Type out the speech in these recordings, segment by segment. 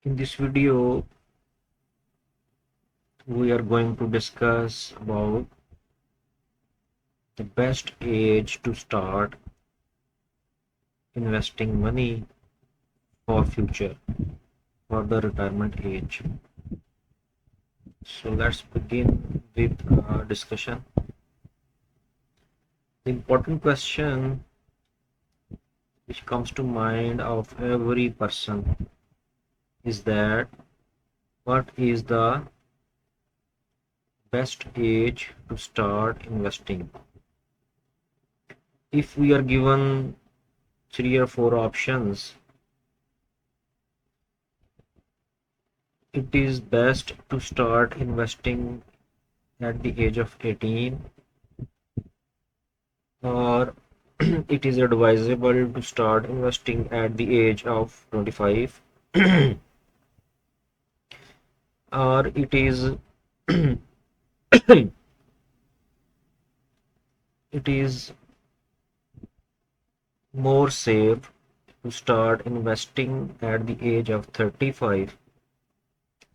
In this video, we are going to discuss about the best age to start investing money for future, for the retirement age. So let's begin with our discussion. The important question which comes to mind of every person is that what is the best age to start investing? If we are given 3 or 4 options, it is best to start investing at the age of 18, or it is advisable to start investing at the age of 25, or it is more safe to start investing at the age of 35,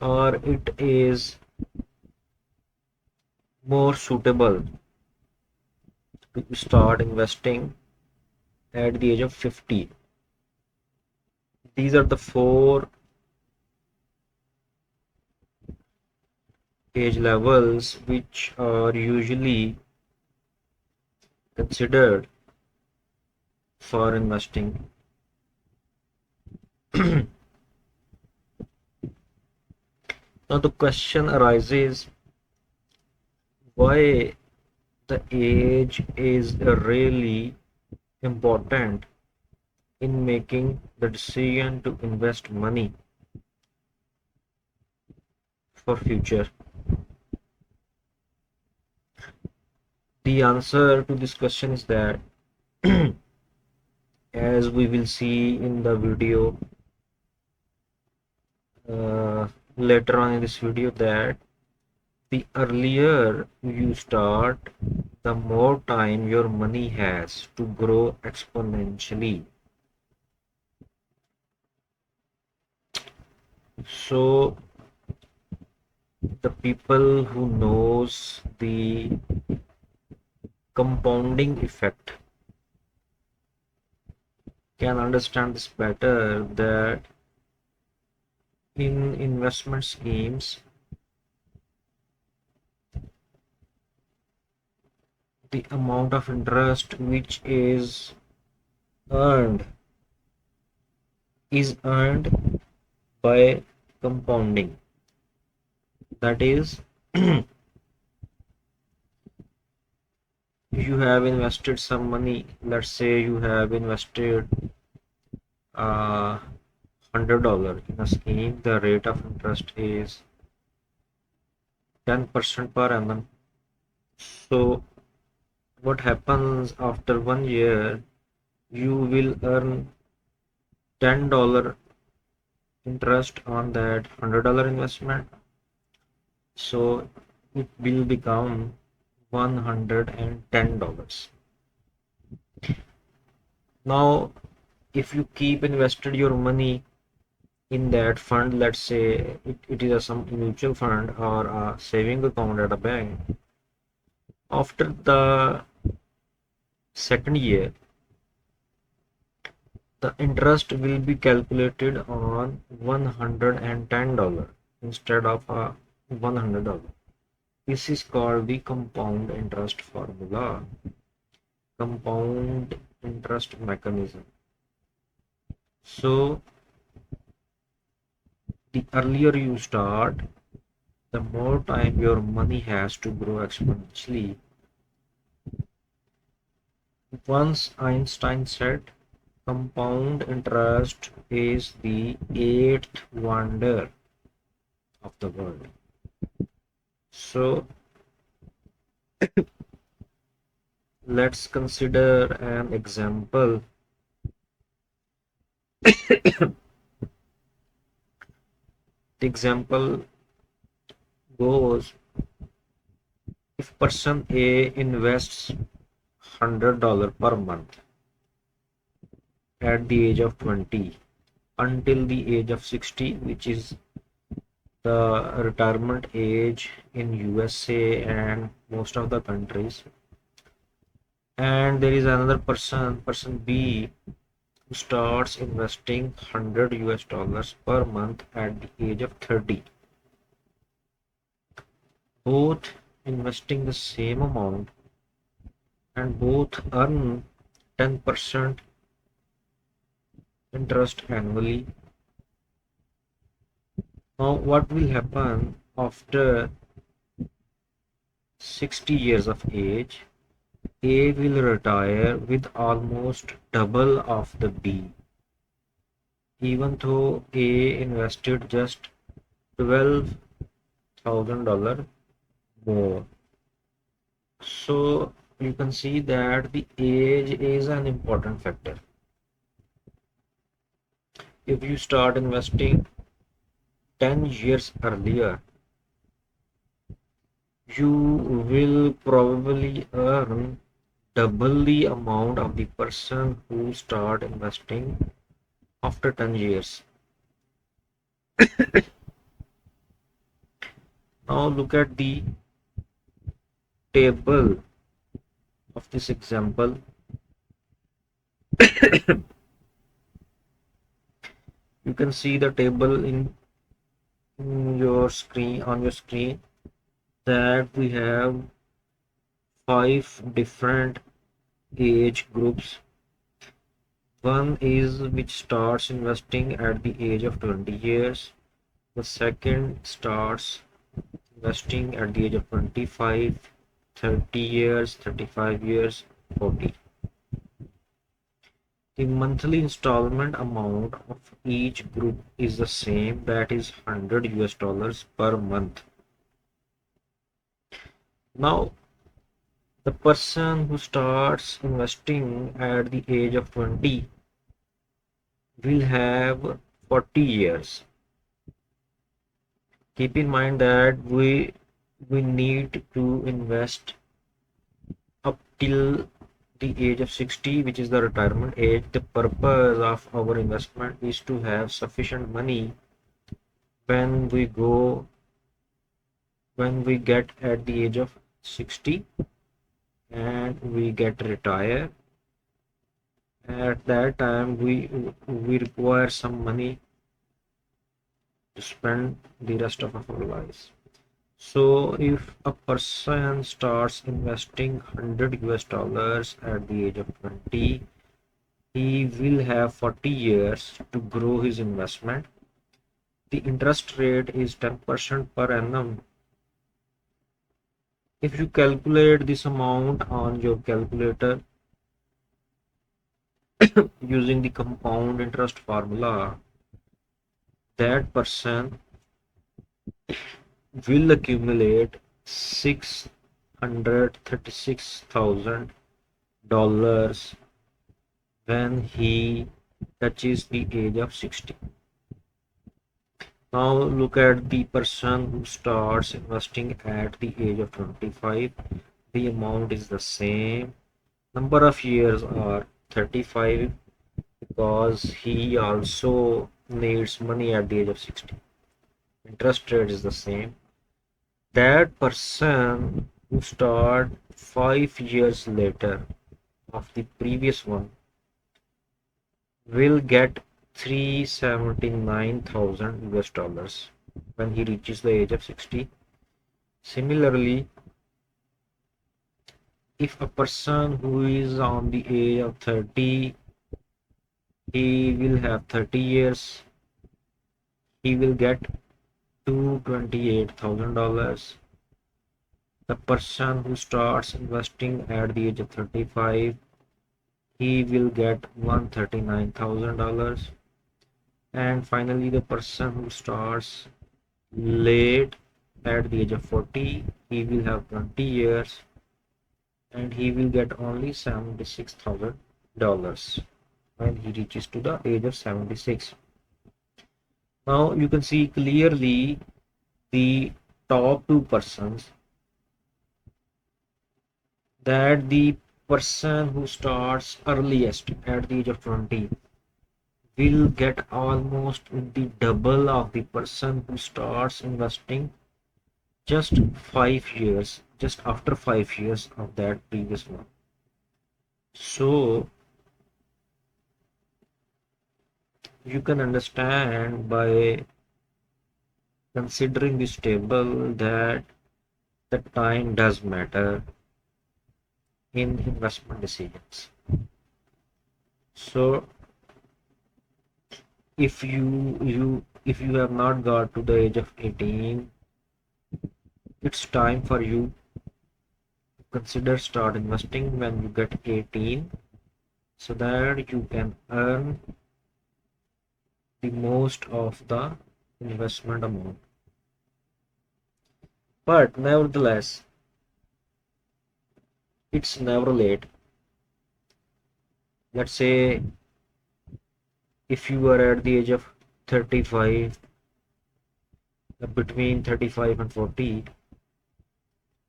or it is more suitable to start investing at the age of 50. These are the 4 age levels which are usually considered for investing. Now the question arises, why the age is really important in making the decision to invest money for future? The answer to this question is that as we will see in the video later on in this video, that the earlier you start, the more time your money has to grow exponentially. So the people who knows the compounding effect can understand this better, that in investment schemes, the amount of interest which earned is earned by compounding. That is, you have invested some money. Let's say you have invested $100 in a scheme. The rate of interest is 10% per annum. So what happens after 1 year? You will earn $10 interest on that $100 investment. So it will become $110. Now, if you keep invested your money in that fund, let's say it is some mutual fund or a saving account at a bank, after the second year, the interest will be calculated on $110 instead of $100. This is called the compound interest formula, compound interest mechanism. So the earlier you start, the more time your money has to grow exponentially. Once Einstein said, compound interest is the 8th wonder of the world. So let's consider an example. The example goes, if person A invests $100 per month at the age of 20, until the age of 60, which is the retirement age in USA and most of the countries. And there is another person B, who starts investing 100 US dollars per month at the age of 30. Both investing the same amount and both earn 10% interest annually. Now, what will happen after 60 years of age? A will retire with almost double of the B, even though A invested just $12,000 more. So you can see that the age is an important factor. If you start investing 10 years earlier, you will probably earn double the amount of the person who start investing after 10 years. Now look at the table of this example. You can see the table in your screen, on your screen, that we have 5 different age groups. One is which starts investing at the age of 20 years. The second starts investing at the age of 25, 30 years, 35 years, 40. The monthly installment amount of each group is the same, that is 100 US dollars per month. Now, the person who starts investing at the age of 20 will have 40 years. Keep in mind that we need to invest up till the age of 60, which is the retirement age. The purpose of our investment is to have sufficient money when we get at the age of 60 and we get retire. At that time we require some money to spend the rest of our lives. So if a person starts investing 100 US dollars at the age of 20, he will have 40 years to grow his investment. The interest rate is 10% per annum. If you calculate this amount on your calculator using the compound interest formula, that person will accumulate $636,000 when he touches the age of 60. Now look at the person who starts investing at the age of 25. The amount is the same. Number of years are 35 because he also needs money at the age of 60. Interest rate is the same. That person who start 5 years later of the previous one will get 379,000 US dollars when he reaches the age of 60. Similarly, if a person who is on the age of 30, he will have 30 years, he will get $228,000. The person who starts investing at the age of 35, he will get $139,000. And finally, the person who starts late at the age of 40, he will have 20 years and he will get only $76,000 when he reaches to the age of 76. Now you can see clearly the top two persons, that the person who starts earliest at the age of 20 will get almost the double of the person who starts investing just 5 years, just after 5 years of that previous one. So you can understand by considering this table that the time does matter in investment decisions. So if you have not got to the age of 18, it's time for you to consider start investing when you get 18, so that you can earn the most of the investment amount. But nevertheless, it's never late. Let's say if you are at the age of 35, between 35 and 40,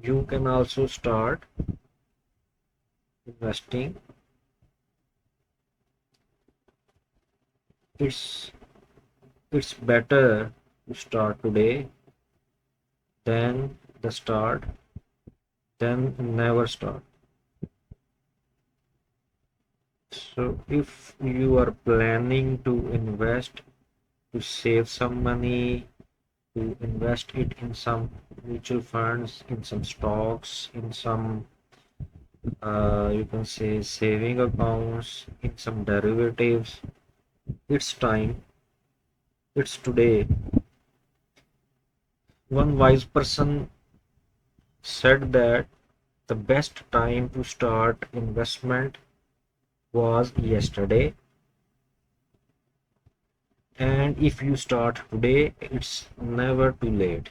you can also start investing. It's better to start today than the start than never start. So if you are planning to invest, to save some money, to invest it in some mutual funds, in some stocks, in some you can say saving accounts, in some derivatives, it's time, it's today. One wise person said that the best time to start investment was yesterday, and if you start today, it's never too late.